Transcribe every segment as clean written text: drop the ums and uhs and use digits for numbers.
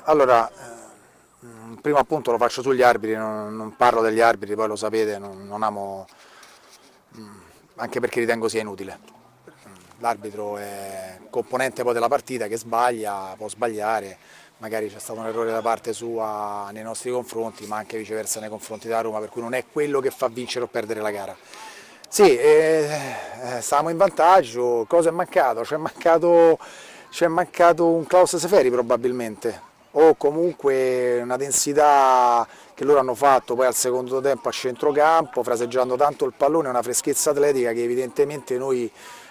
Allora, primo appunto lo faccio sugli arbitri, non parlo degli arbitri, poi lo sapete, non amo, anche perché ritengo sia inutile. L'arbitro è componente poi della partita che sbaglia, può sbagliare, magari c'è stato un errore da parte sua nei nostri confronti, ma anche viceversa nei confronti della Roma, per cui non è quello che fa vincere o perdere la gara. Sì, stavamo in vantaggio, cosa è mancato? C'è mancato un Klaus Seferi probabilmente, o comunque una densità che loro hanno fatto poi al secondo tempo a centrocampo, fraseggiando tanto il pallone, una freschezza atletica che evidentemente noi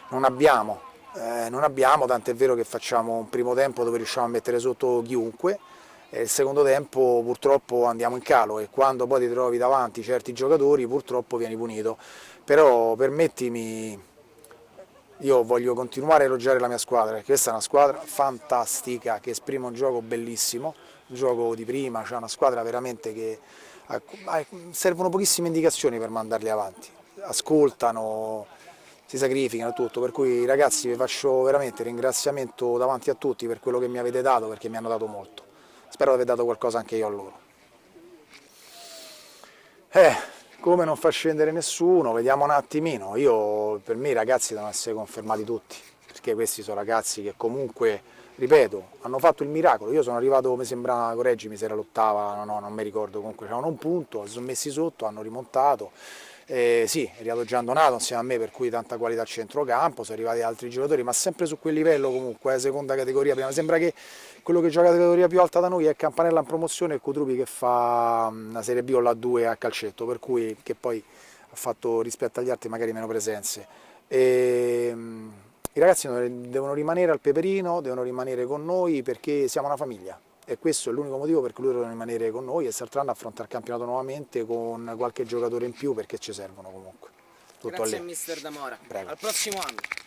non abbiamo. Non abbiamo, tant'è vero che facciamo un primo tempo dove riusciamo a mettere sotto chiunque, e il secondo tempo purtroppo andiamo in calo e quando poi ti trovi davanti certi giocatori purtroppo vieni punito. Però permettimi, io voglio continuare a elogiare la mia squadra, perché questa è una squadra fantastica, che esprime un gioco bellissimo, un gioco di prima, c'è una squadra veramente che servono pochissime indicazioni per mandarli avanti, ascoltano, si sacrificano e tutto, per cui ragazzi vi faccio veramente ringraziamento davanti a tutti per quello che mi avete dato, perché mi hanno dato molto. Spero di aver dato qualcosa anche io a loro. Come non far scendere nessuno, vediamo un attimino. Per me i ragazzi devono essere confermati tutti, perché questi sono ragazzi che comunque, ripeto, hanno fatto il miracolo. Io sono arrivato, mi sembra, correggimi se era l'ottava, no, non mi ricordo, comunque c'erano un punto, si sono messi sotto, hanno rimontato. Sì, è arrivato Gian Donato insieme a me, per cui tanta qualità a centrocampo, sono arrivati altri giocatori, ma sempre su quel livello comunque, seconda categoria prima. Sembra che quello che gioca la categoria più alta da noi è Campanella in promozione e Cutrupi che fa una Serie B o la 2 a calcetto, per cui che poi ha fatto rispetto agli altri magari meno presenze. E, i ragazzi devono rimanere al Peperino, devono rimanere con noi perché siamo una famiglia e questo è l'unico motivo per cui loro devono rimanere con noi e salteranno a affrontare il campionato nuovamente con qualche giocatore in più perché ci servono comunque. Tutto Grazie lì. a mister D'Amora. Prego. Al prossimo anno.